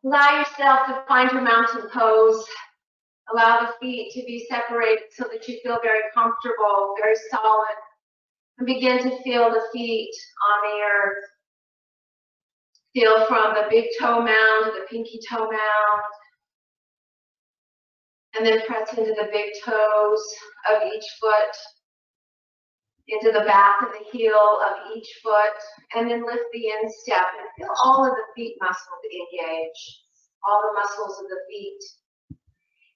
Allow yourself to find your mountain pose. Allow the feet to be separated so that you feel very comfortable, very solid. And begin to feel the feet on the earth. Feel from the big toe mound to the pinky toe mound. And then press into the big toes of each foot, into the back of the heel of each foot, and then lift the instep and feel all of the feet muscles engage, all the muscles of the feet.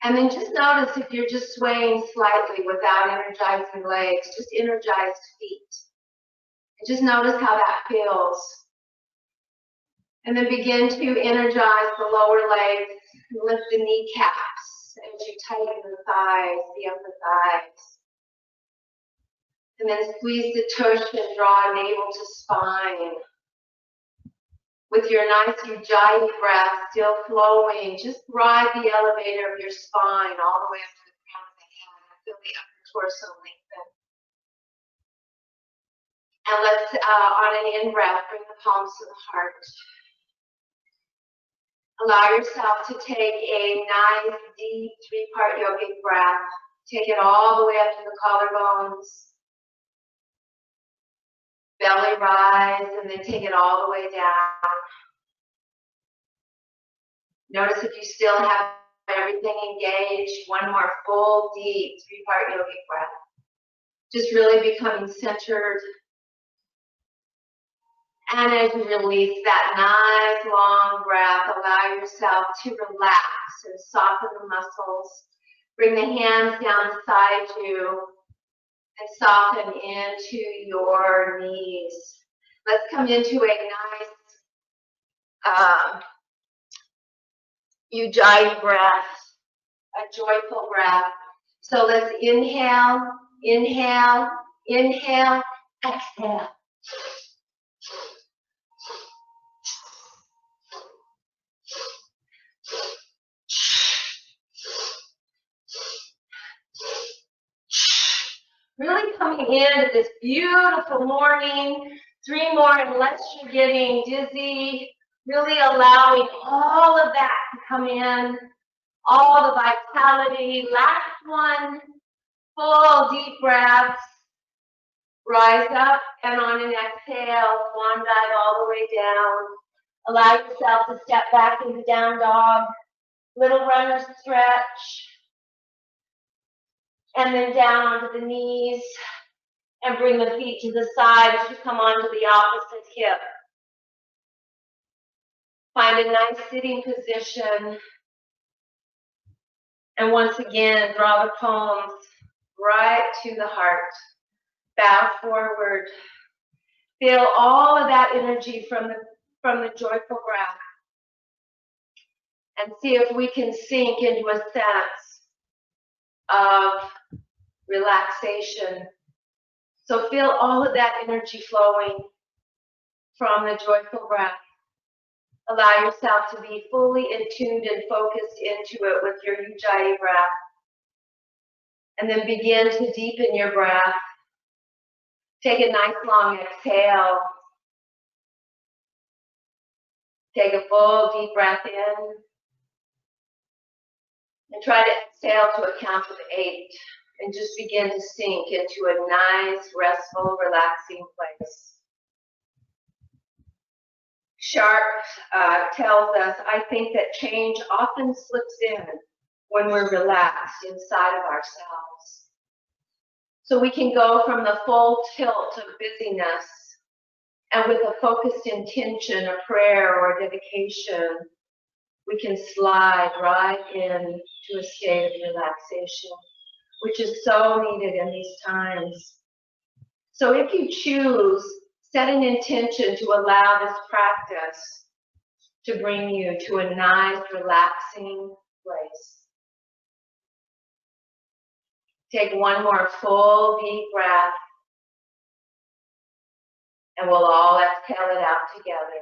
And then just notice if you're just swaying slightly without energizing legs, just energized feet. And just notice how that feels. And then begin to energize the lower legs, lift the kneecaps as you tighten the thighs, the upper thighs. And then squeeze the tush and draw navel to spine. With your nice Ujjayi breath still flowing, just ride the elevator of your spine all the way up to the crown of the head. Feel the upper torso lengthen. And let's, on an in-breath, bring the palms to the heart. Allow yourself to take a nice, deep, three-part yogic breath. Take it all the way up to the collarbones. Belly rise, and then take it all the way down. Notice if you still have everything engaged. One more full, deep, three-part yogic breath. Just really becoming centered. And as you release that nice, long breath, allow yourself to relax and soften the muscles. Bring the hands down beside you and soften into your knees. Let's come into a nice Ujjayi breath, a joyful breath. So let's inhale, inhale, inhale, exhale. Really coming into this beautiful morning. 3 more unless you're getting dizzy. Really allowing all of that to come in. All the vitality. Last one. Full deep breaths. Rise up and on an exhale, swan dive all the way down. Allow yourself to step back into down dog. Little runner stretch. And then down onto the knees. And bring the feet to the side as you come onto the opposite hip. Find a nice sitting position. And once again, draw the palms right to the heart. Bow forward. Feel all of that energy from the joyful breath. And see if we can sink into a sense of relaxation. So feel all of that energy flowing from the joyful breath. Allow yourself to be fully attuned and focused into it with your Ujjayi breath. And then begin to deepen your breath. Take a nice long exhale. Take a full deep breath in. And try to exhale to a count of 8. And just begin to sink into a nice, restful, relaxing place. Sharp tells us, I think that change often slips in when we're relaxed inside of ourselves. So we can go from the full tilt of busyness and with a focused intention, a prayer or a dedication, we can slide right into a state of relaxation, which is so needed in these times. So if you choose, set an intention to allow this practice to bring you to a nice, relaxing place. Take one more full, deep breath, and we'll all exhale it out together.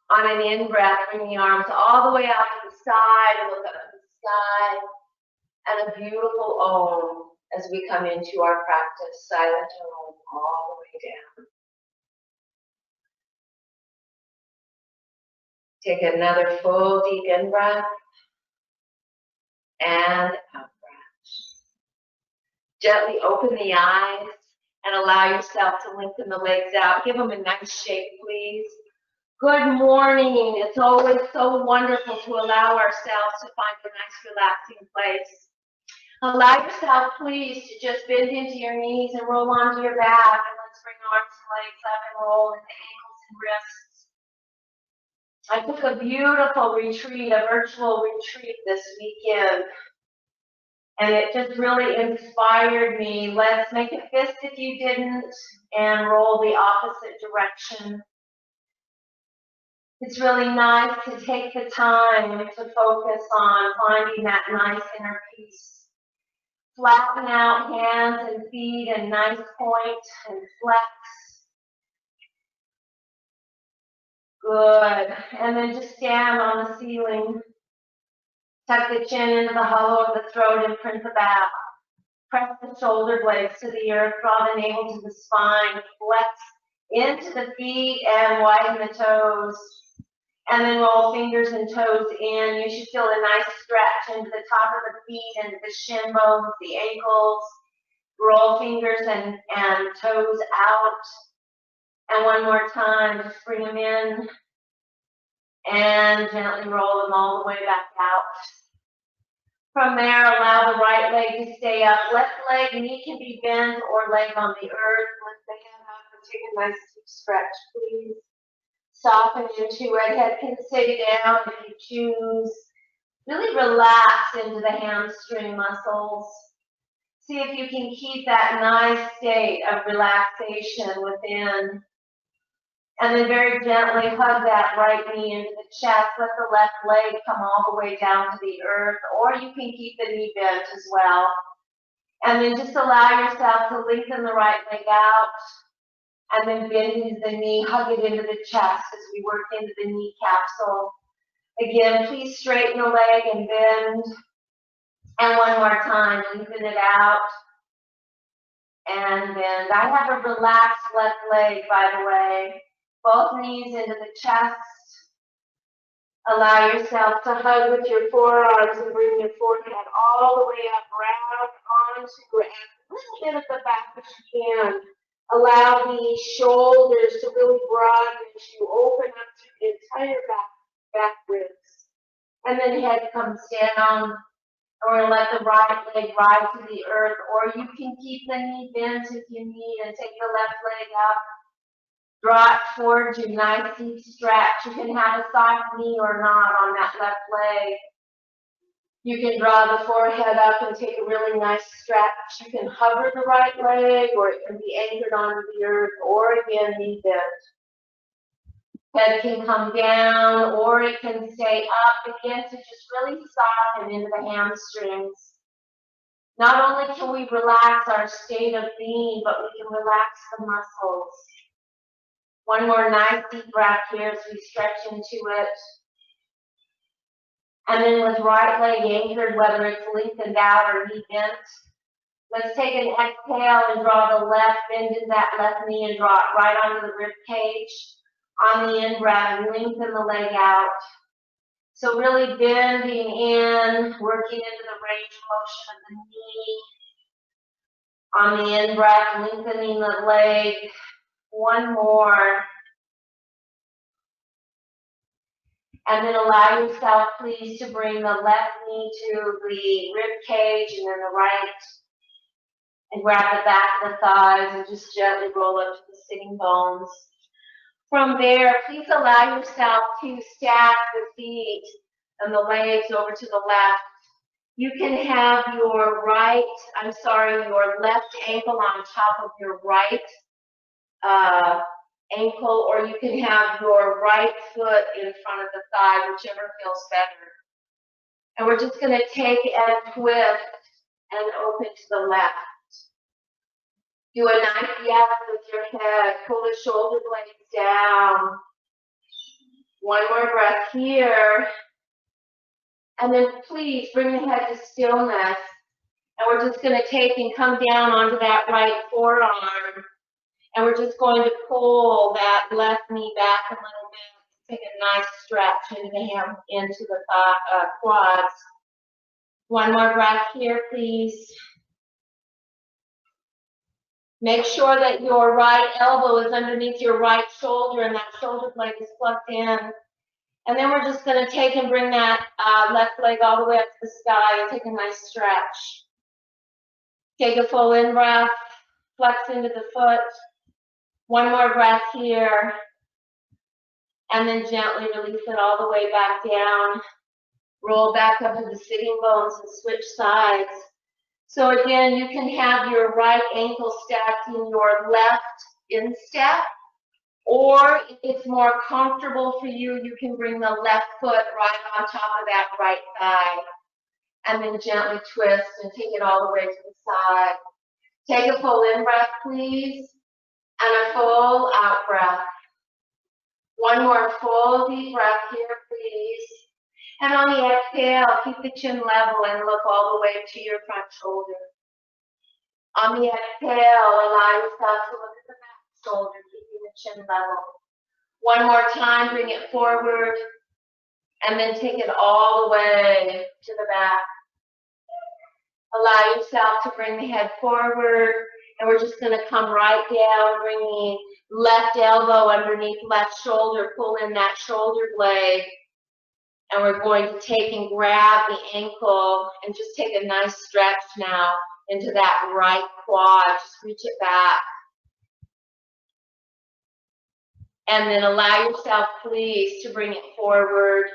On an in-breath, bring the arms all the way out to the side, and look up to the sky, and a beautiful Om as we come into our practice, silent Om all the way down. Take another full deep in breath and out breath. Gently open the eyes and allow yourself to lengthen the legs out. Give them a nice shape, please. Good morning. It's always so wonderful to allow ourselves to find a nice relaxing place. Allow yourself, please, to just bend into your knees and roll onto your back. And let's bring arms and legs up and roll into ankles and wrists. I took a beautiful retreat, a virtual retreat this weekend. And it just really inspired me. Let's make a fist if you didn't and roll the opposite direction. It's really nice to take the time to focus on finding that nice inner peace. Flatten out hands and feet and nice point and flex. Good. And then just stand on the ceiling. Tuck the chin into the hollow of the throat and print the back. Press the shoulder blades to the earth. Draw the navel to the spine. Flex into the feet and widen the toes. And then roll fingers and toes in. You should feel a nice stretch into the top of the feet, into the shin bones, the ankles. Roll fingers and toes out. And one more time, just bring them in. And gently roll them all the way back out. From there, allow the right leg to stay up. Left leg, knee can be bent or leg on the earth. Lift the head up and take a nice deep stretch, please. Soften into it. Head can stay down if you choose. Really relax into the hamstring muscles. See if you can keep that nice state of relaxation within. And then very gently hug that right knee into the chest. Let the left leg come all the way down to the earth, or you can keep the knee bent as well. And then just allow yourself to lengthen the right leg out. And then bend into the knee, hug it into the chest as we work into the knee capsule. Again, please straighten the leg and bend. And one more time, lengthen it out. And bend. I have a relaxed left leg, by the way. Both knees into the chest. Allow yourself to hug with your forearms and bring your forehead all the way up, round onto a little bit at the back if you can. Allow the shoulders to really broaden as you open up through the entire back ribs. And then head comes down, or let the right leg rise to the earth, or you can keep the knee bent if you need and take the left leg up. Draw it towards you, nice deep stretch. You can have a soft knee or not on that left leg. You can draw the forehead up and take a really nice stretch. You can hover the right leg, or it can be anchored onto the earth, or again, knee bent. Head can come down, or it can stay up again to just really soften into the hamstrings. Not only can we relax our state of being, but we can relax the muscles. One more nice deep breath here as we stretch into it. And then with right leg anchored, whether it's lengthened out or knee bent, let's take an exhale and draw the left, bend in that left knee and draw it right onto the rib cage. On the in-breath, lengthen the leg out. So really bending in, working into the range of motion of the knee. On the in-breath, lengthening the leg. One more. And then allow yourself, please, to bring the left knee to the rib cage and then the right. And grab the back of the thighs and just gently roll up to the sitting bones. From there, please allow yourself to stack the feet and the legs over to the left. You can have your your left ankle on top of your right ankle, or you can have your right foot in front of the thigh, whichever feels better. And we're just going to take and twist and open to the left. Do a nice yes with your head. Pull the shoulder blades down. One more breath here. And then please bring the head to stillness. And we're just going to take and come down onto that right forearm. And we're just going to pull that left knee back a little bit. take a nice stretch into the quads. One more breath here, please. Make sure that your right elbow is underneath your right shoulder and that shoulder blade is plugged in. And then we're just going to take and bring that left leg all the way up to the sky and take a nice stretch. Take a full in-breath, flex into the foot. One more breath here. And then gently release it all the way back down. Roll back up to the sitting bones and switch sides. So again, you can have your right ankle stacked in your left instep, or if it's more comfortable for you, you can bring the left foot right on top of that right thigh, and then gently twist and take it all the way to the side. Take a full in-breath, please, and a full out-breath. One more full deep breath here, please. And on the exhale, keep the chin level and look all the way to your front shoulder. On the exhale, allow yourself to look at the back shoulder, keeping the chin level. One more time, bring it forward, and then take it all the way to the back. Allow yourself to bring the head forward, and we're just going to come right down, bringing left elbow underneath left shoulder, pull in that shoulder blade. And we're going to take and grab the ankle and just take a nice stretch now into that right quad. Just reach it back. And then allow yourself, please, to bring it forward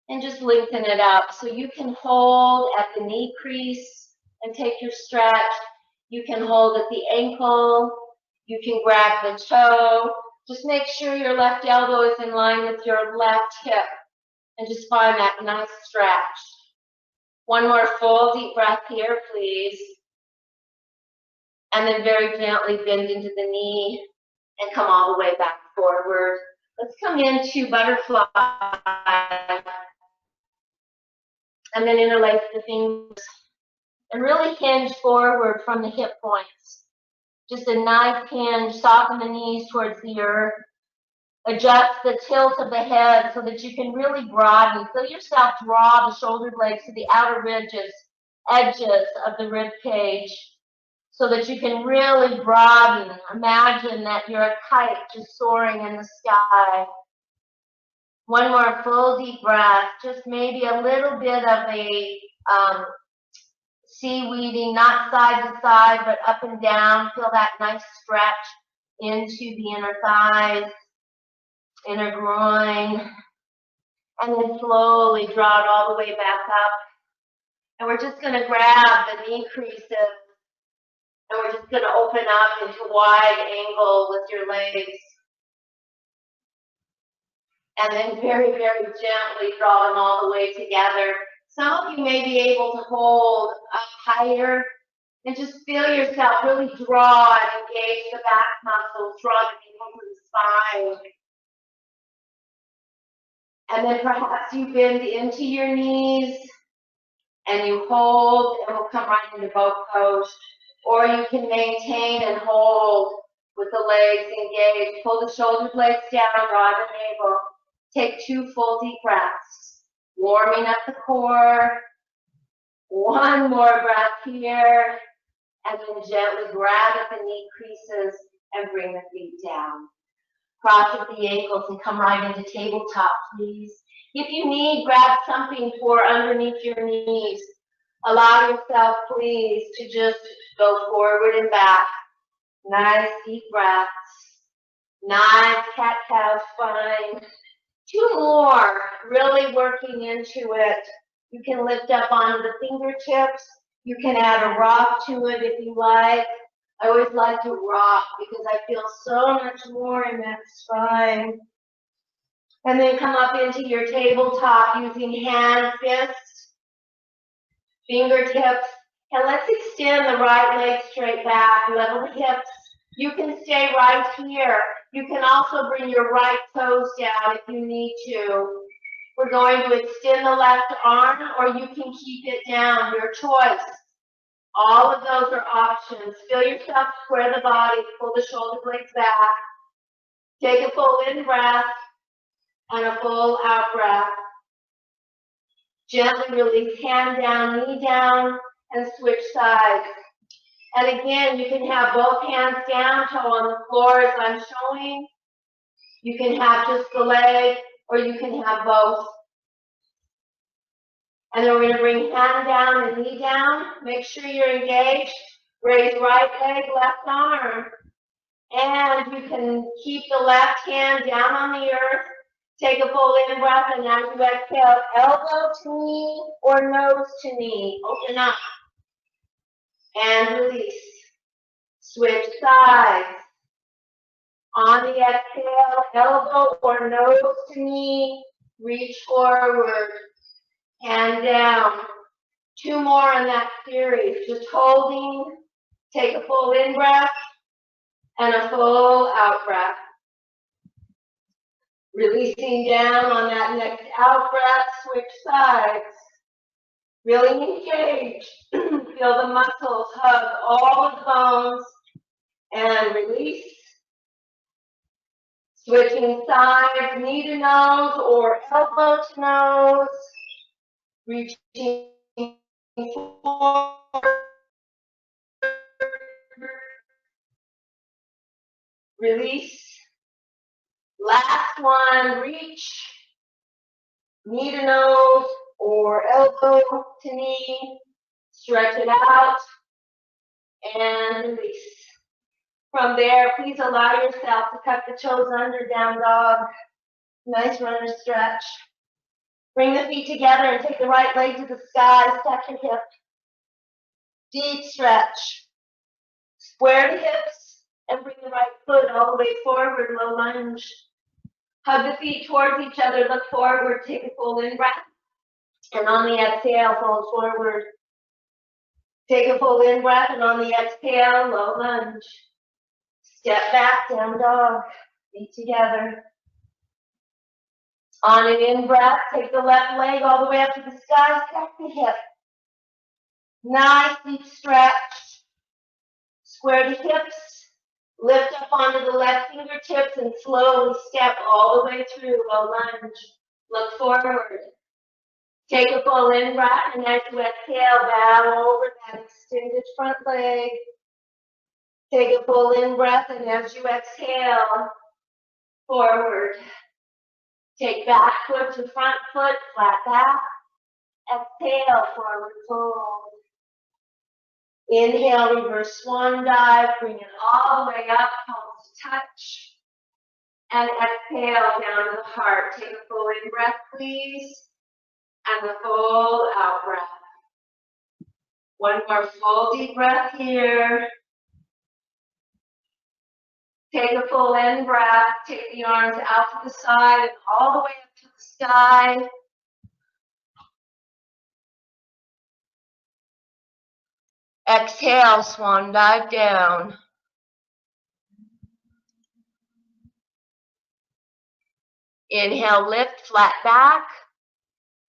and just lengthen it up. So you can hold at the knee crease and take your stretch. You can hold at the ankle. You can grab the toe. Just make sure your left elbow is in line with your left hip. And just find that nice stretch. One more full deep breath here, please. And then very gently bend into the knee and come all the way back forward. Let's come into butterfly. And then interlace the fingers. And really hinge forward from the hip points. Just a nice hinge, soften the knees towards the earth. Adjust the tilt of the head so that you can really broaden. Feel yourself draw the shoulder blades to the outer edges of the rib cage so that you can really broaden. Imagine that you're a kite just soaring in the sky. One more full deep breath. Just maybe a little bit of a seaweeding, not side to side, but up and down. Feel that nice stretch into the inner thighs. Inner groin, and then slowly draw it all the way back up. And we're just going to grab the knee creases, and we're just going to open up into wide angle with your legs. And then very, very gently draw them all the way together. Some of you may be able to hold up higher and just feel yourself really draw and engage the back muscles, draw the ankle to the spine. And then perhaps you bend into your knees and you hold, and we'll come right into boat pose. Or you can maintain and hold with the legs engaged. Pull the shoulder blades down, draw the navel. Take 2 full deep breaths. Warming up the core. One more breath here. And then gently grab at the knee creases and bring the feet down. Cross at the ankles and come right into tabletop, please. If you need, grab something for underneath your knees. Allow yourself, please, to just go forward and back. Nice deep breaths. Nice cat-cow spine. 2 more, really working into it. You can lift up onto the fingertips. You can add a rock to it if you like. I always like to rock because I feel so much more in that spine. And then come up into your tabletop using hand, fists, fingertips. And let's extend the right leg straight back, level the hips. You can stay right here. You can also bring your right toes down if you need to. We're going to extend the left arm, or you can keep it down, your choice. All of those are options. Feel yourself square the body, pull the shoulder blades back. Take a full in breath. and a full out breath. Gently release hand down, knee down, and switch sides. And again, you can have both hands down, toe on the floor as I'm showing. You can have just the leg, or you can have both. And then we're going to bring hand down and knee down. Make sure you're engaged. Raise right leg, left arm. And you can keep the left hand down on the earth. Take a full in breath, and as you exhale, elbow to knee or nose to knee. Open up. And release. Switch sides. On the exhale, elbow or nose to knee. Reach forward. Hand down. 2 more in that series. Just holding. Take a full in breath and a full out breath. Releasing down on that next out breath, switch sides. Really engage. Feel the muscles hug all the bones and release. Switching sides, knee to nose or elbow to nose. Reaching forward. Release. Last one, reach. Knee to nose or elbow to knee. Stretch it out and release. From there, please allow yourself to tuck the toes under, down dog. Nice runner stretch. Bring the feet together and take the right leg to the sky. Stack your hip. Deep stretch. Square the hips and bring the right foot all the way forward, low lunge. Hug the feet towards each other, look forward, take a full in breath. And on the exhale, fold forward. Take a full in breath, and on the exhale, low lunge. Step back, down dog. Feet together. On an in breath, take the left leg all the way up to the sky, stack the hip. Nice deep stretch. Square the hips. Lift up onto the left fingertips and slowly step all the way through, low lunge. Look forward. Take a full in breath, and as you exhale, bow over that extended front leg. Take a full in breath, and as you exhale, forward. Take back foot to front foot, flat back. Exhale, forward fold. Inhale, reverse swan dive. Bring it all the way up, palms to touch. And exhale down to the heart. Take a full in breath, please. And the full out breath. One more full deep breath here. Take a full in breath. Take the arms out to the side and all the way up to the sky. Exhale, swan dive down. Inhale, lift, flat back.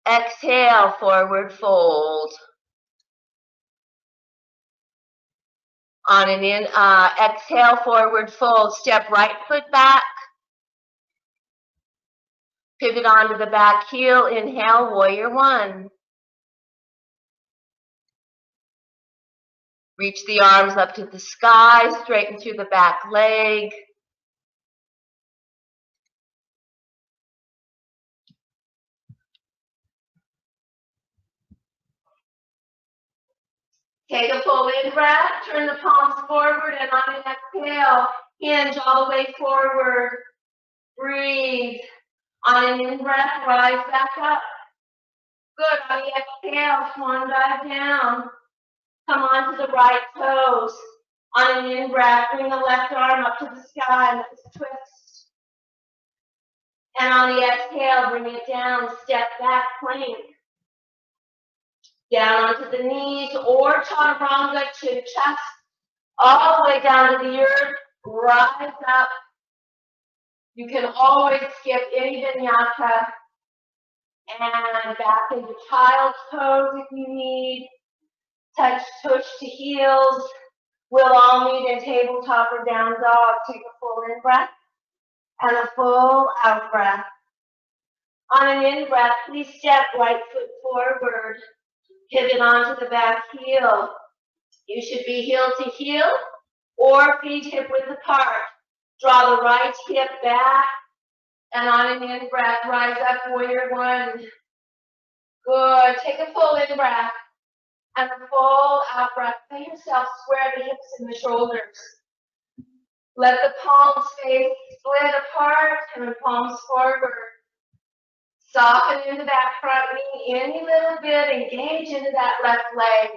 Exhale, forward fold. On an exhale, forward fold. Step right foot back. Pivot onto the back heel. Inhale, warrior one. Reach the arms up to the sky. Straighten through the back leg. Take a full in breath, turn the palms forward, and on an exhale, hinge all the way forward. Breathe. On an in breath, rise back up. Good. On the exhale, swan dive down. Come onto the right toes. On an in breath, bring the left arm up to the sky, nice twist. And on the exhale, bring it down, step back, plank. Down onto the knees or chaturanga, chin chest, all the way down to the earth, rise up. You can always skip any vinyasa and back into child's pose if you need. Touch tush to heels. We'll all meet in tabletop or down dog. Take a full in breath and a full out breath. On an in-breath, please step right foot forward. Pivot onto the back heel. You should be heel to heel or feet hip width apart. Draw the right hip back, and on an in-breath, rise up, warrior one. Good. Take a full in-breath and a full out-breath. Feel yourself square the hips and the shoulders. Let the palms face split apart and the palms forward. Soften into that front knee any little bit. Engage into that left leg.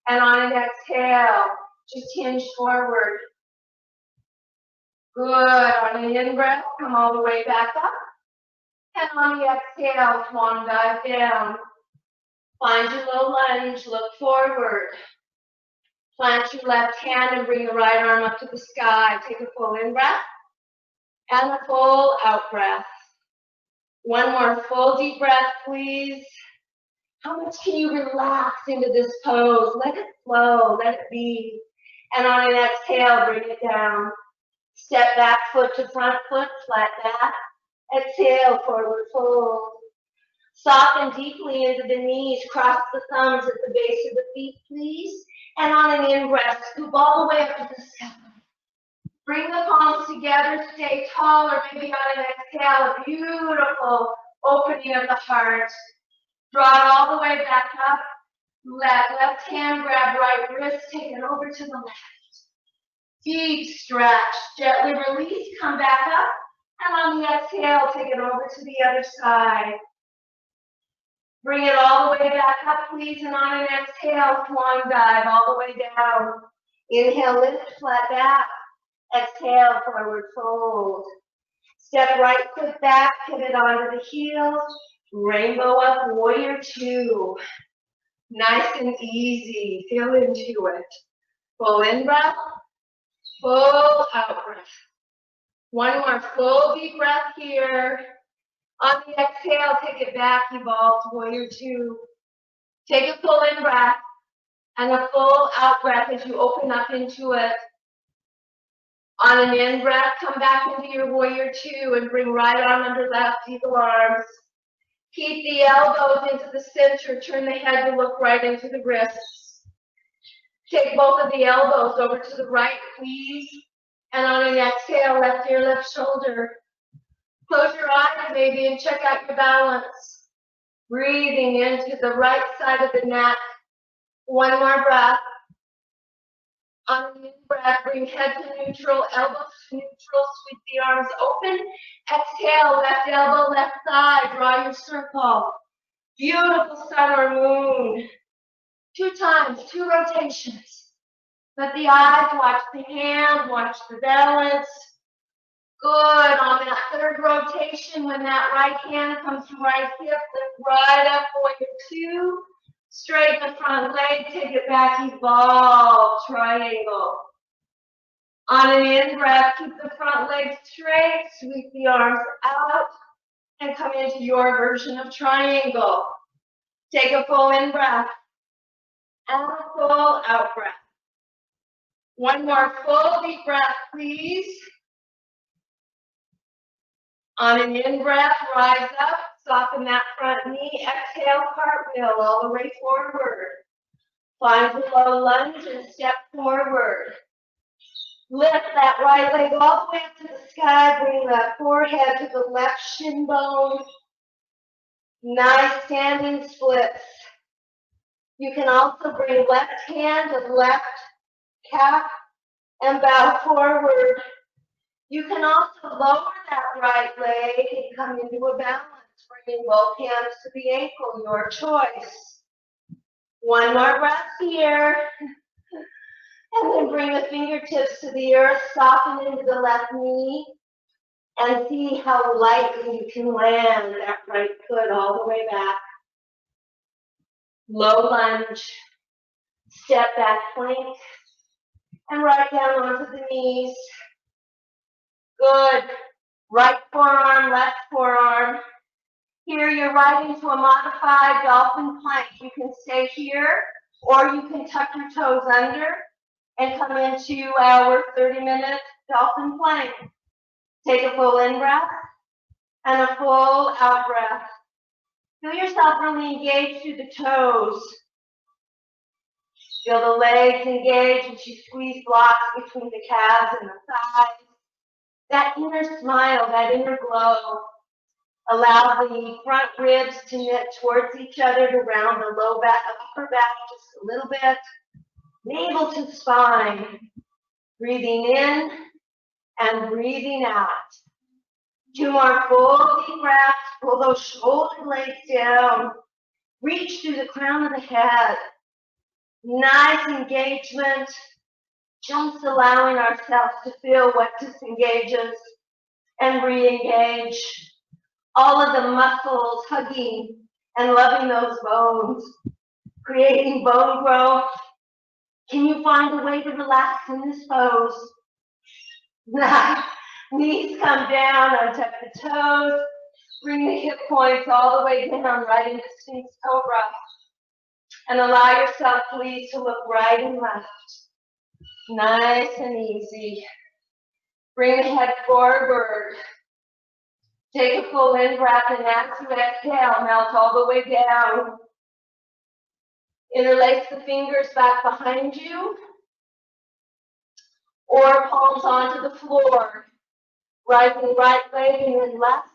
And on an exhale, just hinge forward. Good. On an in-breath, come all the way back up. And on the exhale, swan dive down. Find your low lunge, look forward. Plant your left hand and bring the right arm up to the sky. Take a full in-breath and a full out-breath. One more full deep breath, please. How much can you relax into this pose? Let it flow, let it be. And on an exhale, bring it down. Step back foot to front foot, flat back. Exhale, forward fold. Soften deeply into the knees. Cross the thumbs at the base of the feet, please. And on an in-breath, scoop all the way up to the sky. Bring the palms together, stay tall, or maybe on an exhale, a beautiful opening of the heart. Draw it all the way back up. Left hand grab right wrist, take it over to the left. Deep stretch, gently release, come back up. And on the exhale, take it over to the other side. Bring it all the way back up, please, and on an exhale, swan dive all the way down. Inhale, lift, flat back. Exhale, forward fold. Step right foot back, pivot onto the heels. Rainbow up, warrior two. Nice and easy, feel into it. Full in-breath, full out-breath. One more full deep breath here. On the exhale, take it back, evolve, warrior two. Take a full in-breath and a full out-breath as you open up into it. On an in-breath, come back into your warrior two and bring right arm under left, eagle arms. Keep the elbows into the center, turn the head to look right into the wrists. Take both of the elbows over to the right, please. And on an exhale, left ear, left shoulder. Close your eyes maybe and check out your balance. Breathing into the right side of the neck. One more breath. On an in-breath, bring head to neutral, elbows to neutral, sweep the arms open. Exhale, left elbow, left thigh, draw your circle. Beautiful sun or moon. 2 times, 2 rotations. Let the eyes watch the hand, watch the balance. Good. On that 3rd rotation, when that right hand comes to right hip, lift right up, warrior two. Straighten the front leg, take it back, evolve, triangle. On an in-breath, keep the front leg straight, sweep the arms out, and come into your version of triangle. Take a full in-breath and a full out-breath. One more full deep breath, please. On an in-breath, rise up, soften that front knee, exhale, cartwheel all the way forward. Find the low lunge and step forward. Lift that right leg all the way up to the sky, bring that forehead to the left shin bone. Nice standing splits. You can also bring left hand to left calf and bow forward. You can also lower that right leg and come into a balance, bringing both hands to the ankle, your choice. One more breath here. And then bring the fingertips to the earth, soften into the left knee, and see how lightly you can land that right foot all the way back. Low lunge, step back plank, and right down onto the knees. Good. Right forearm, left forearm. Here you're right into a modified dolphin plank. You can stay here, or you can tuck your toes under and come into our 30-minute dolphin plank. Take a full in-breath and a full out-breath. Feel yourself really engaged through the toes. Feel the legs engage as you squeeze blocks between the calves and the thighs. That inner smile, that inner glow. Allow the front ribs to knit towards each other to round the low back, upper back just a little bit. Navel to spine. Breathing in and breathing out. 2 more full deep breaths. Pull those shoulder blades down. Reach through the crown of the head. Nice engagement. Just allowing ourselves to feel what disengages and re-engage. All of the muscles hugging and loving those bones. Creating bone growth. Can you find a way to relax in this pose? Knees come down, untuck the toes. Bring the hip points all the way down, right into Sphinx Cobra. And allow yourself, please, to look right and left. Nice and easy. Bring the head forward. Take a full in-breath, and as you exhale, melt all the way down. Interlace the fingers back behind you, or palms onto the floor. Rising right leg and then left.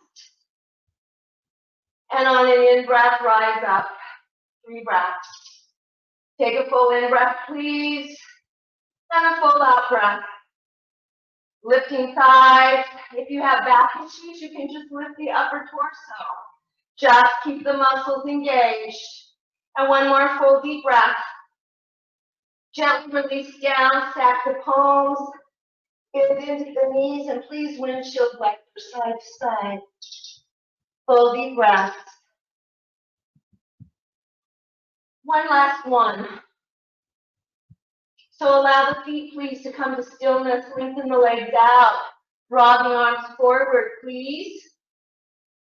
And on an in-breath, rise up. 3 breaths. Take a full in-breath, please. And a full out breath. Lifting thighs. If you have back issues, you can just lift the upper torso. Just keep the muscles engaged. And 1 more full deep breath. Gently release down, stack the palms. Bend into the knees, and please windshield wiper side to side. Full deep breath. 1 last one. So allow the feet, please, to come to stillness. Lengthen the legs out. Draw the arms forward, please.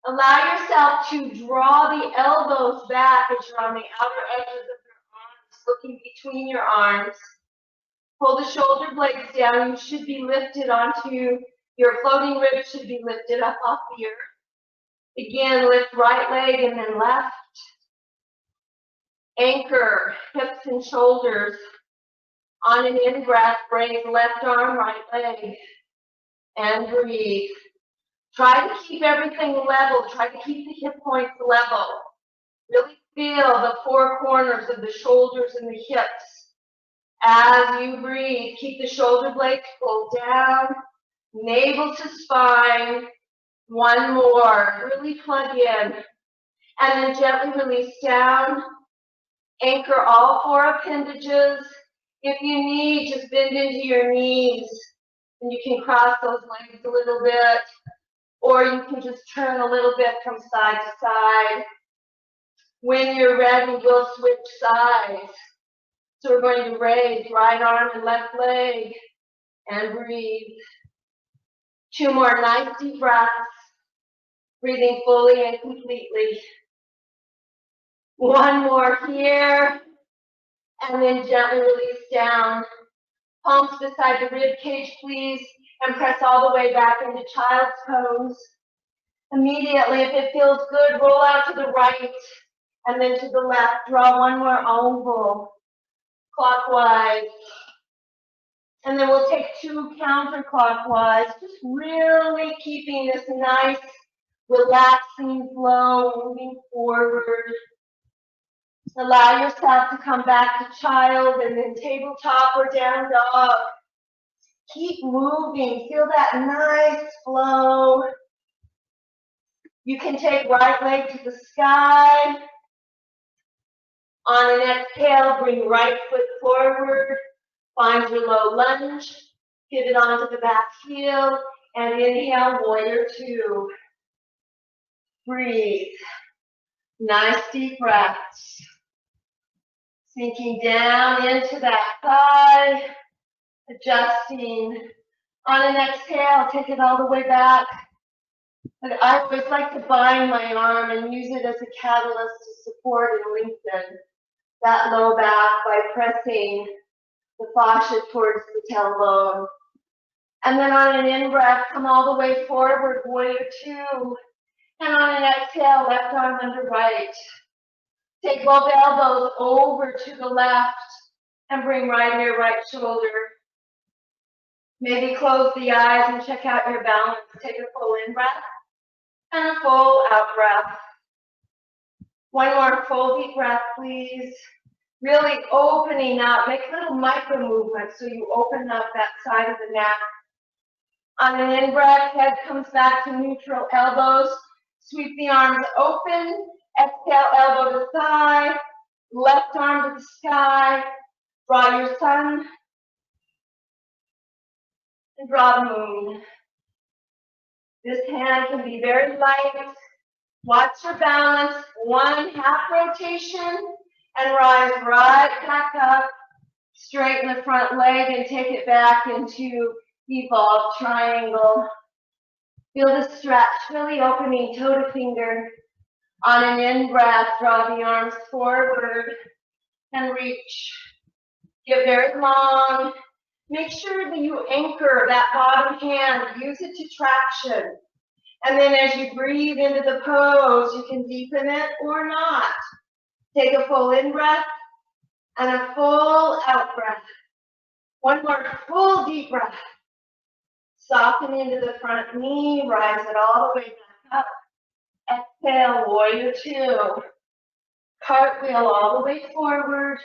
Allow yourself to draw the elbows back as you're on the outer edges of your arms, looking between your arms. Pull the shoulder blades down. You should be lifted onto your floating ribs, should be lifted up off the earth. Again, lift right leg and then left. Anchor hips and shoulders. On an in-breath, raise left arm, right leg. And breathe. Try to keep everything level. Try to keep the hip points level. Really feel the 4 corners of the shoulders and the hips. As you breathe, keep the shoulder blades pulled down. Navel to spine. 1 more. Really plug in. And then gently release down. Anchor all 4 appendages. If you need, just bend into your knees. And you can cross those legs a little bit. Or you can just turn a little bit from side to side. When you're ready, we'll switch sides. So we're going to raise right arm and left leg. And breathe. 2 more nice deep breaths. Breathing fully and completely. 1 more here. And then gently release down. Palms beside the rib cage, please. And press all the way back into child's pose. Immediately, if it feels good, roll out to the right. And then to the left. Draw 1 more oval. Clockwise. And then we'll take 2 counterclockwise. Just really keeping this nice, relaxing flow, moving forward. Allow yourself to come back to child and then tabletop or down dog. Keep moving. Feel that nice flow. You can take right leg to the sky. On an exhale, bring right foot forward. Find your low lunge. Pivot onto the back heel. And inhale, warrior 2. Breathe. Nice deep breaths. Sinking down into that thigh. Adjusting. On an exhale, take it all the way back. And I always like to bind my arm and use it as a catalyst to support and lengthen that low back by pressing the fascia towards the tailbone. And then on an in-breath, come all the way forward, warrior 2. And on an exhale, left arm under right. Take both elbows over to the left and bring right near right shoulder. Maybe close the eyes and check out your balance. Take a full in breath and a full out breath. One more full deep breath, please. Really opening up. Make little micro movements so you open up that side of the neck. On an in breath, head comes back to neutral, elbows. Sweep the arms open. Exhale, elbow to thigh. Left arm to the sky. Draw your sun. And draw the moon. This hand can be very light. Watch your balance. One half rotation and rise right back up. Straighten the front leg and take it back into evolved triangle. Feel the stretch, really opening toe to finger. On an in breath, draw the arms forward and reach. Get very long. Make sure that you anchor that bottom hand. Use it to traction. And then as you breathe into the pose, you can deepen it or not. Take a full in breath and a full out breath. One more full deep breath. Soften into the front knee, rise it all the way back up. Exhale, warrior two. Cartwheel all the way forward.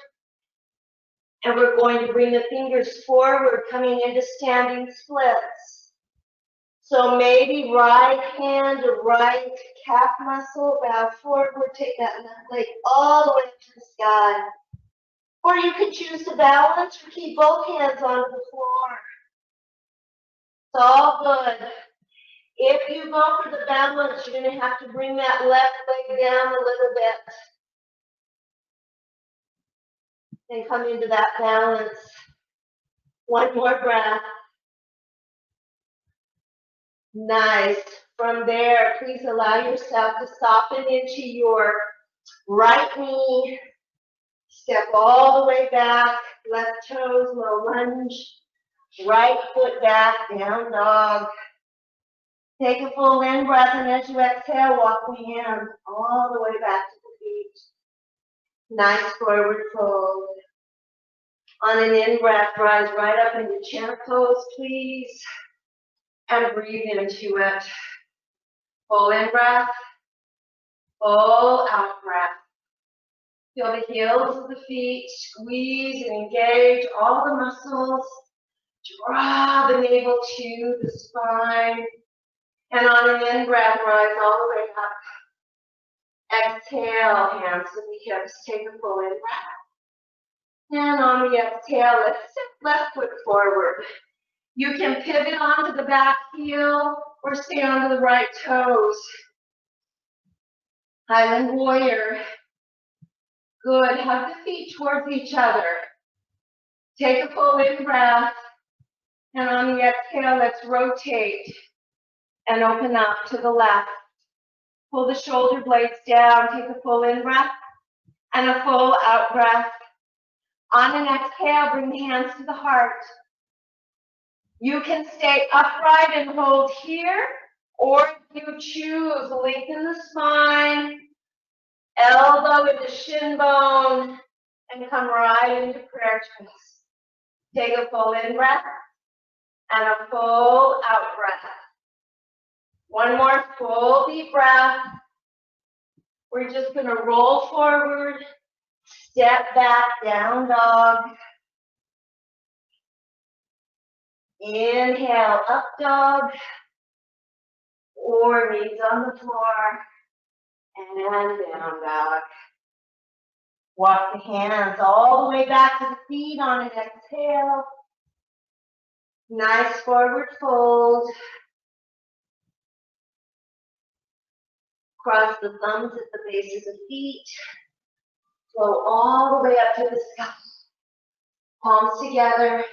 And we're going to bring the fingers forward, coming into standing splits. So maybe right hand or right calf muscle, bow forward, take that left leg all the way to the sky. Or you could choose to balance or keep both hands onto the floor. It's all good. If you go for the balance, you're going to have to bring that left leg down a little bit. And come into that balance. One more breath. Nice. From there, please allow yourself to soften into your right knee. Step all the way back. Left toes, low lunge. Right foot back, down dog. Take a full in breath, and as you exhale, walk the hands all the way back to the feet. Nice forward fold. On an in breath, rise right up into chair pose, please. And breathe into it. Full in breath, full out breath. Feel the heels of the feet squeeze and engage all the muscles. Draw the navel to the spine. And on an in breath, rise all the way up. Exhale, hands to the hips. Take a full in breath. And on the exhale, let's step left foot forward. You can pivot onto the back heel or stay onto the right toes. Highland warrior. Good. Hug the feet towards each other. Take a full in breath. And on the exhale, let's rotate and open up to the left. Pull the shoulder blades down. Take a full in breath and a full out breath. On an exhale, bring the hands to the heart. You can stay upright and hold here, or if you choose, lengthen the spine, elbow into shin bone, and come right into prayer twist. Take a full in breath and a full out breath. One more full deep breath. We're just going to roll forward, step back, down dog. Inhale, up dog, or knees on the floor, and down dog. Walk the hands all the way back to the feet on an exhale. Nice forward fold. Cross the thumbs at the bases of feet. Flow all the way up to the sky. Palms together.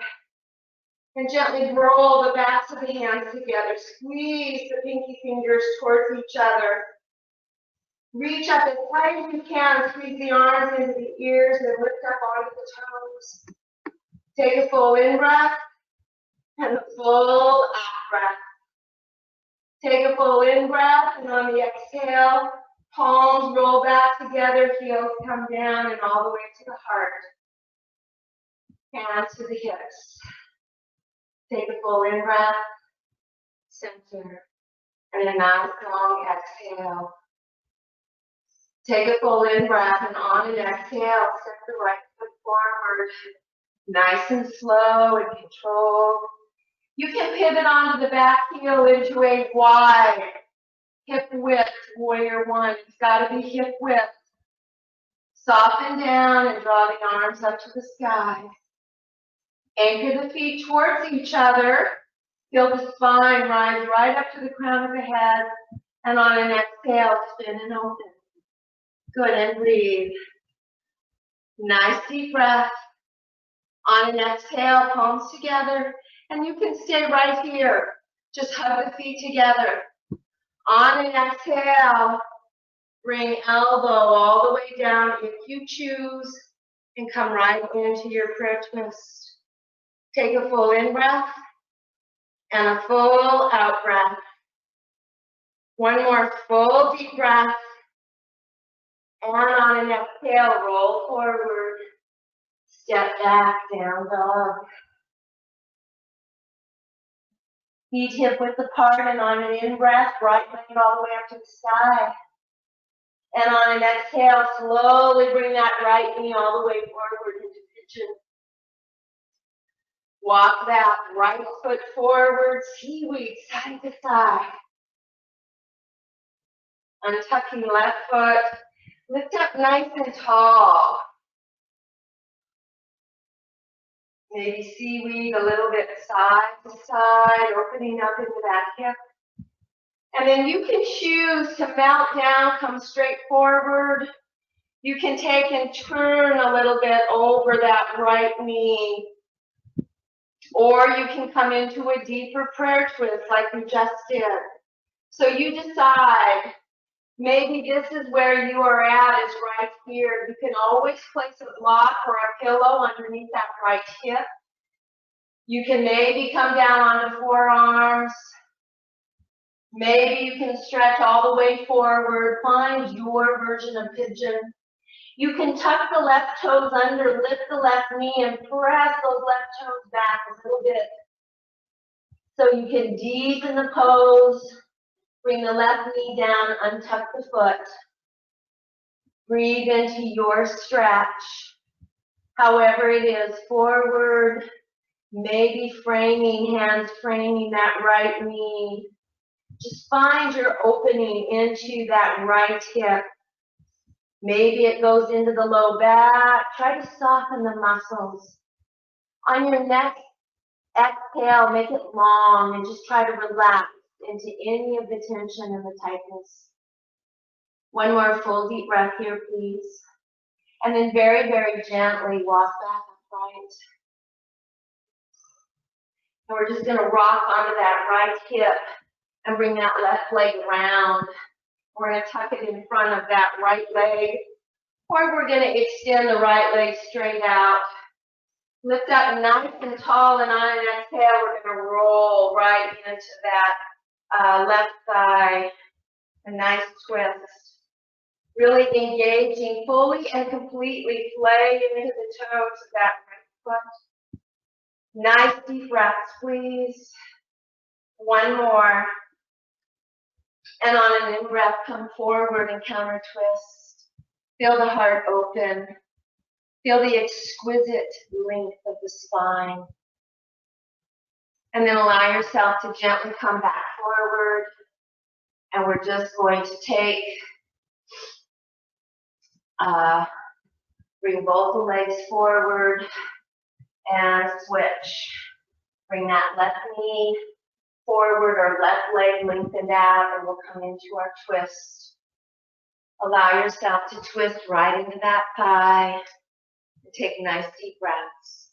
And gently roll the backs of the hands together. Squeeze the pinky fingers towards each other. Reach up as high as you can. Squeeze the arms into the ears and lift up onto the toes. Take a full in breath and a full out breath. Take a full in-breath, and on the exhale, palms roll back together, heels come down, and all the way to the heart. Hands to the hips. Take a full in-breath, center, and a nice long exhale. Take a full in-breath, and on an exhale, step the right foot forward. Nice and slow and controlled. You can pivot onto the back heel into a wide hip width warrior one. It's got to be hip width. Soften down and draw the arms up to the sky. Anchor the feet towards each other. Feel the spine rise right up to the crown of the head. And on an exhale, spin and open. Good, and breathe. Nice deep breath. On an exhale, palms together. And you can stay right here. Just hug the feet together. On an exhale, bring elbow all the way down if you choose, and come right into your prayer twist. Take a full in-breath and a full out-breath. One more full deep breath. And on an exhale, roll forward. Step back, down dog. Feet hip width apart, and on an in-breath, right leg all the way up to the sky. And on an exhale, slowly bring that right knee all the way forward into pigeon. Walk that right foot forward, seaweed, side to side. Untucking left foot. Lift up nice and tall. Maybe seaweed a little bit side to side, opening up into that hip. And then you can choose to mount down, come straight forward. You can take and turn a little bit over that right knee. Or you can come into a deeper prayer twist like we just did. So you decide. Maybe this is where you are at, is right here. You can always place a block or a pillow underneath that right hip. You can maybe come down on the forearms. Maybe you can stretch all the way forward. Find your version of pigeon. You can tuck the left toes under, lift the left knee, and press those left toes back a little bit. So you can deepen the pose. Bring the left knee down, untuck the foot. Breathe into your stretch. However it is, forward, maybe framing, hands framing that right knee. Just find your opening into that right hip. Maybe it goes into the low back. Try to soften the muscles. On your next exhale, make it long and just try to relax into any of the tension and the tightness. One more full deep breath here, please. And then very, very gently walk back upright. And we're just going to rock onto that right hip and bring that left leg around. We're going to tuck it in front of that right leg. Or we're going to extend the right leg straight out. Lift up nice and tall, and on an exhale, we're going to roll right into that left thigh, a nice twist. Really engaging fully and completely, play into the toes of that right foot. Nice deep breaths, please. One more. And on an in-breath, come forward and counter twist. Feel the heart open. Feel the exquisite length of the spine. And then allow yourself to gently come back forward. And we're just going to take, bring both the legs forward and switch. Bring that left knee forward or left leg lengthened out, and we'll come into our twist. Allow yourself to twist right into that thigh. And take nice deep breaths.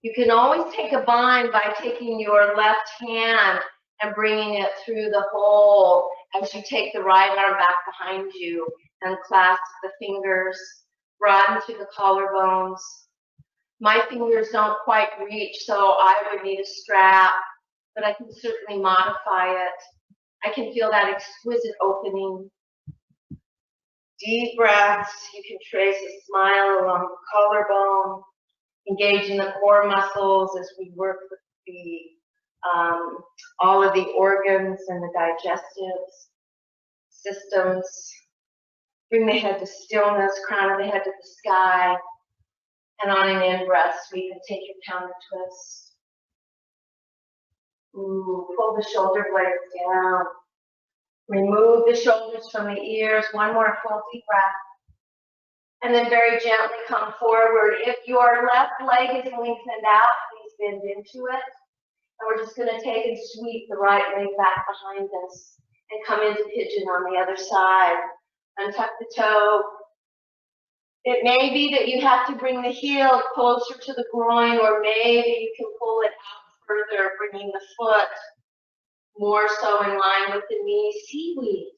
You can always take a bind by taking your left hand and bringing it through the hole as you take the right arm back behind you and clasp the fingers, broaden through the collarbones. My fingers don't quite reach, so I would need a strap, but I can certainly modify it. I can feel that exquisite opening. Deep breaths. You can trace a smile along the collarbone, engaging the core muscles as we work with the all of the organs and the digestive systems. Bring the head to stillness, crown of the head to the sky. And on an in-breath, sweep and take your counter twist. Ooh, pull the shoulder blades down. Remove the shoulders from the ears. One more full deep breath. And then very gently come forward. If your left leg is lengthened out, please bend into it. And we're just going to take and sweep the right leg back behind us and come into pigeon on the other side. Untuck the toe. It may be that you have to bring the heel closer to the groin, or maybe you can pull it out further, bringing the foot more so in line with the knee. Seaweed.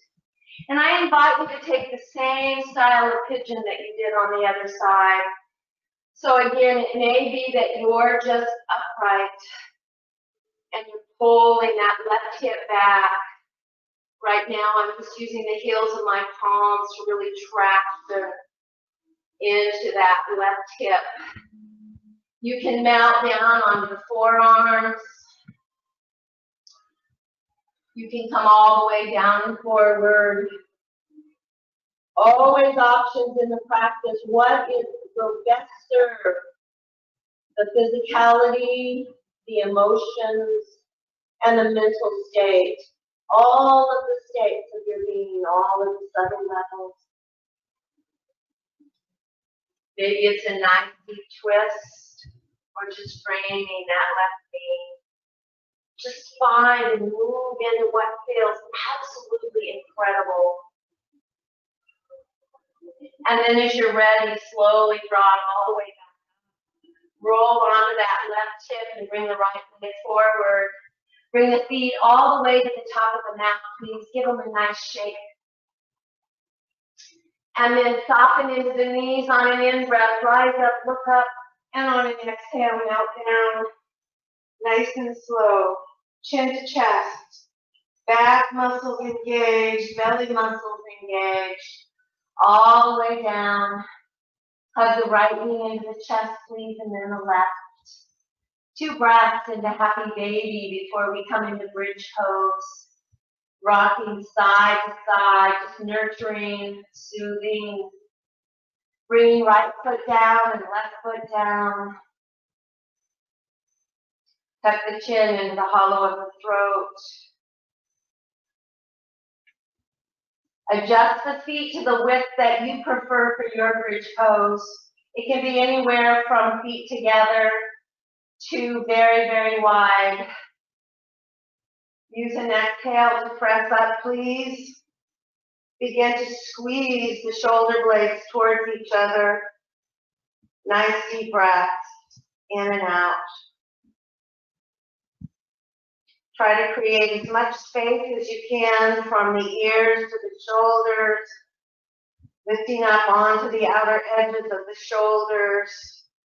And I invite you to take the same style of pigeon that you did on the other side. So again, it may be that you're just upright and you're pulling that left hip back. Right now, I'm just using the heels of my palms to really traction into that left hip. You can mount down onto the forearms. You can come all the way down and forward. Always options in the practice. What will best serve the physicality, the emotions, and the mental state? All of the states of your being, all of the 7 levels. Maybe it's a nice deep twist, or just framing that left knee. Just find and move into what feels absolutely incredible. And then as you're ready, slowly draw it all the way back. Roll onto that left hip and bring the right leg forward. Bring the feet all the way to the top of the mat, please. Give them a nice shake. And then soften into the knees on an in-breath. Rise up, look up, and on an exhale, melt down. Nice and slow. Chin to chest. Back muscles engaged, belly muscles engaged. All the way down. Hug the right knee into the chest, please, and then the left. 2 breaths into happy baby before we come into bridge pose. Rocking side to side, just nurturing, soothing. Bringing right foot down and left foot down. Tuck the chin into the hollow of the throat. Adjust the feet to the width that you prefer for your bridge pose. It can be anywhere from feet together to very, very wide. Use an exhale to press up, please. Begin to squeeze the shoulder blades towards each other. Nice deep breaths, in and out. Try to create as much space as you can from the ears to the shoulders, lifting up onto the outer edges of the shoulders,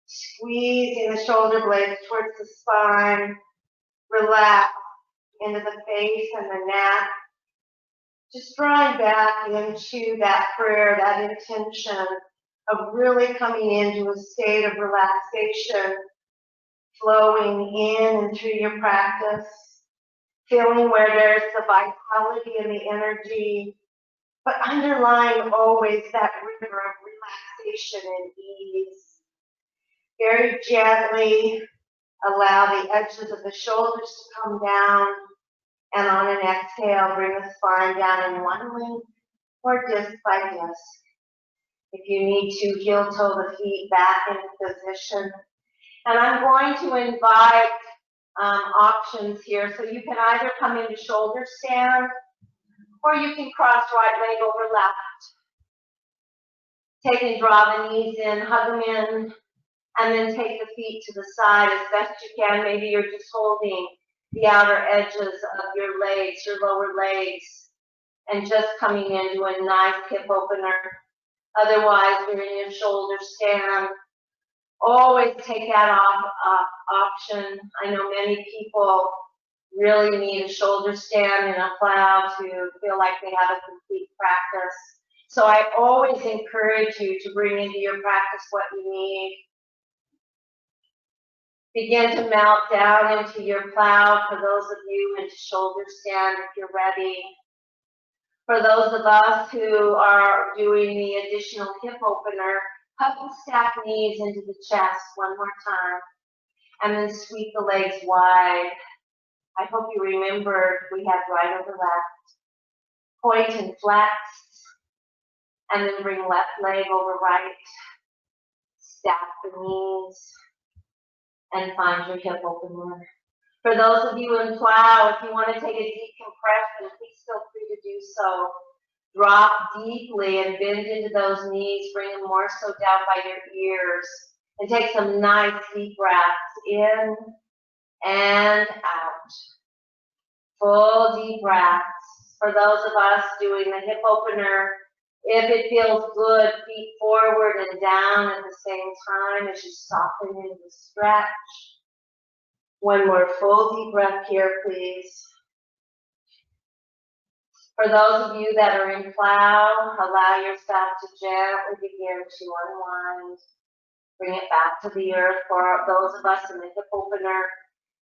squeezing the shoulder blades towards the spine. Relax into the face and the neck. Just drawing back into that prayer, that intention of really coming into a state of relaxation, flowing in and through your practice, feeling where there's the vitality and the energy, but underlying always that river of relaxation and ease. Very gently allow the edges of the shoulders to come down, and on an exhale, bring the spine down in one wing or disc by disc. If you need to, heel toe the feet back into position. And I'm going to invite options here. So you can either come into shoulder stand, or you can cross right leg over left. Take and draw the knees in, hug them in, and then take the feet to the side as best you can. Maybe you're just holding the outer edges of your legs, your lower legs, and just coming into a nice hip opener. Otherwise, you're in your shoulder stand. Always take that option. I know many people really need a shoulder stand and a plow to feel like they have a complete practice. So I always encourage you to bring into your practice what you need. Begin to melt down into your plow for those of you into shoulder stand if you're ready. For those of us who are doing the additional hip opener, hug and stack knees into the chest one more time, and then sweep the legs wide. I hope you remembered we had right over left. Point and flex, and then bring left leg over right. Stack the knees, and find your hip opener. For those of you in plow, if you want to take a deep compression, please feel free to do so. Drop deeply and bend into those knees, bring them more so down by your ears, and take some nice deep breaths in and out. Full deep breaths. For those of us doing the hip opener, if it feels good, feet forward and down at the same time as you soften into the stretch. One more full deep breath here, please. For those of you that are in plow, allow yourself to gently begin to unwind. Bring it back to the earth. For those of us in the hip opener,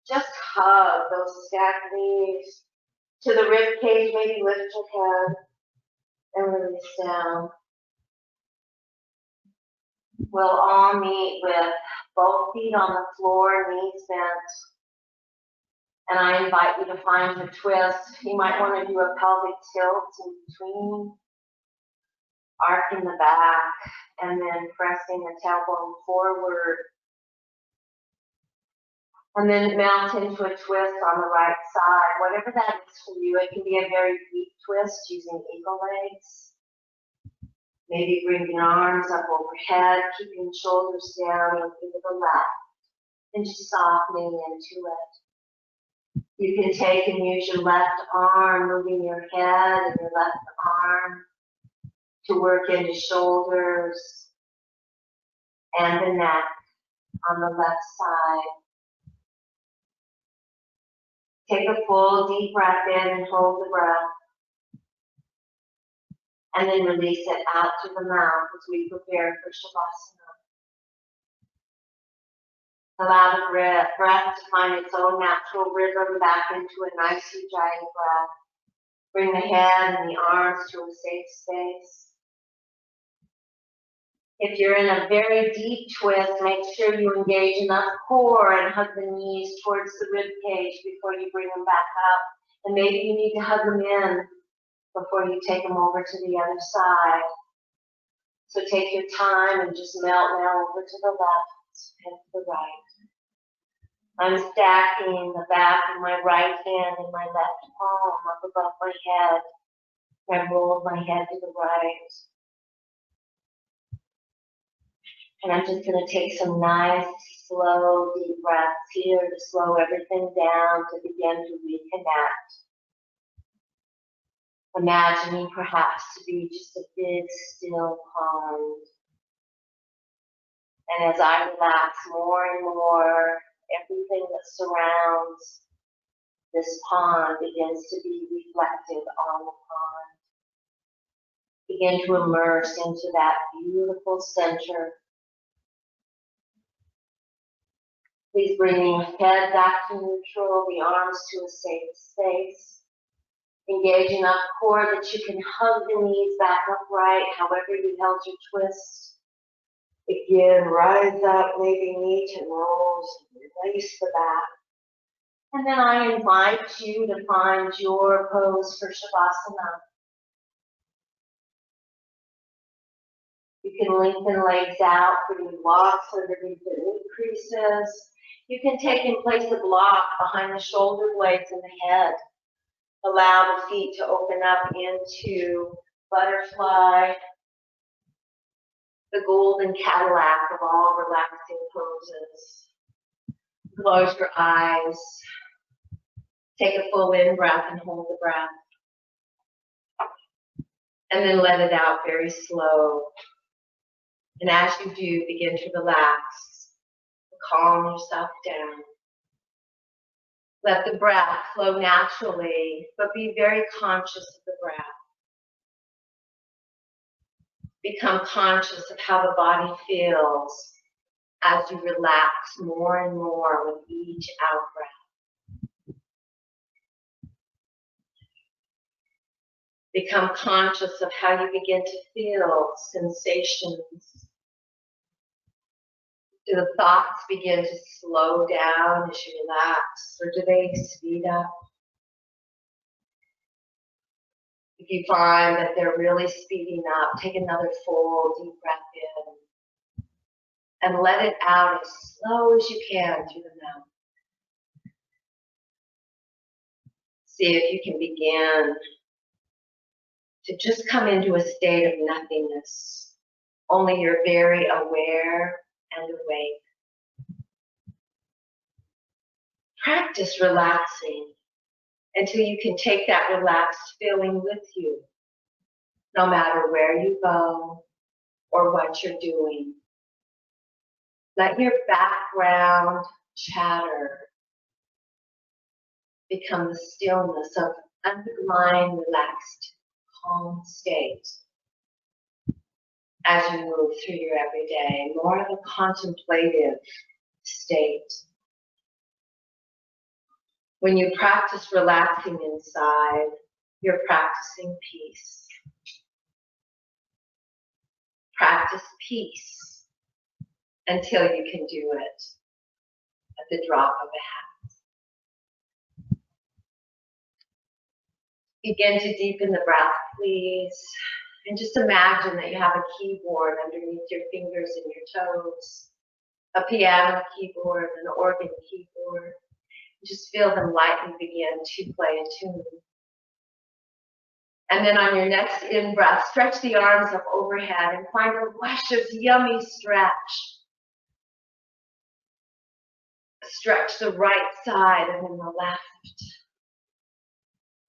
just hug those stacked knees to the rib cage. Maybe lift your head and release down. We'll all meet with both feet on the floor, knees bent. And I invite you to find your twist. You might want to do a pelvic tilt in between, arcing the back, and then pressing the tailbone forward. And then mount into a twist on the right side. Whatever that is for you, it can be a very deep twist using eagle legs. Maybe bring your arms up overhead, keeping the shoulders down, looking to the left, and just softening into it. You can take and use your left arm, moving your head and your left arm to work into shoulders and the neck on the left side. Take a full deep breath in and hold the breath. And then release it out to the mouth as we prepare for Shavasana. Allow the breath to find its own natural rhythm back into a nice ujjayi breath. Bring the head and the arms to a safe space. If you're in a very deep twist, make sure you engage enough core and hug the knees towards the rib cage before you bring them back up. And maybe you need to hug them in before you take them over to the other side. So take your time and just melt now over to the left and to the right. I'm stacking the back of my right hand and my left palm up above my head. I roll my head to the right. And I'm just going to take some nice, slow, deep breaths here to slow everything down, to begin to reconnect. Imagining perhaps to be just a big, still pond. And as I relax more and more, everything that surrounds this pond begins to be reflected on the pond. Begin to immerse into that beautiful center. Please bring the head back to neutral, the arms to a safe space. Engage enough core that you can hug the knees back upright, however you held your twist. Again, rise up, maybe knee to nose, release the back. And then I invite you to find your pose for Shavasana. You can lengthen legs out, putting blocks underneath the knee creases. You can take and place a block behind the shoulder blades and the head. Allow the feet to open up into butterfly, the golden Cadillac of all relaxing poses. Close your eyes. Take a full in breath and hold the breath. And then let it out very slow. And as you do, begin to relax. Calm yourself down. Let the breath flow naturally, but be very conscious of the breath. Become conscious of how the body feels as you relax more and more with each out-breath. Become conscious of how you begin to feel sensations. Do the thoughts begin to slow down as you relax, or do they speed up? If you find that they're really speeding up, take another full deep breath in and let it out as slow as you can through the mouth. See if you can begin to just come into a state of nothingness. Only you're very aware and awake. Practice relaxing until you can take that relaxed feeling with you, no matter where you go or what you're doing. Let your background chatter become the stillness of underlying, relaxed, calm state as you move through your everyday, more of a contemplative state. When you practice relaxing inside, you're practicing peace. Practice peace until you can do it at the drop of a hat. Begin to deepen the breath, please. And just imagine that you have a keyboard underneath your fingers and your toes, a piano keyboard, an organ keyboard. Just feel them lightly begin to play a tune. And then on your next in-breath, stretch the arms up overhead and find a luscious, yummy stretch. Stretch the right side and then the left.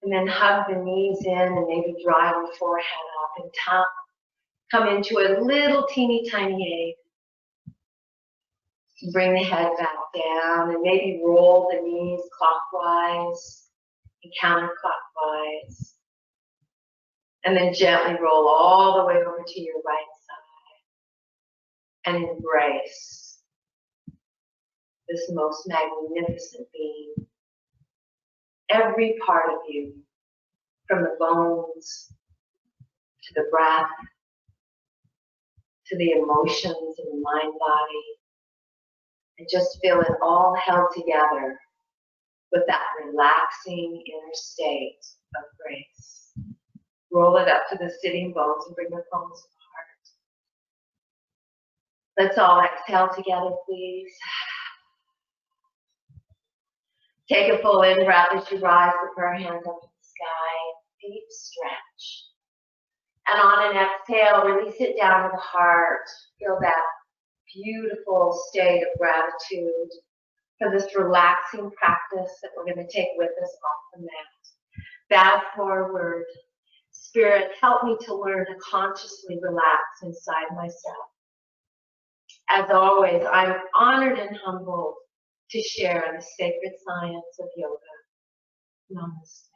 And then hug the knees in and maybe drive the forehead up and top. Come into a little teeny tiny egg. Bring the head back down and maybe roll the knees clockwise and counterclockwise. And then gently roll all the way over to your right side and embrace this most magnificent being. Every part of you, from the bones to the breath to the emotions in the mind body, and just feel it all held together with that relaxing inner state of grace. Roll it up to the sitting bones and bring the palms apart. Let's all exhale together, please. Take a full in-breath as you rise the prayer hands up to the sky. Deep stretch. And on an exhale, release it down to the heart. Feel that beautiful state of gratitude for this relaxing practice that we're going to take with us off the mat. Bow forward. Spirit, help me to learn to consciously relax inside myself. As always, I'm honored and humbled to share the sacred science of yoga. Namaste.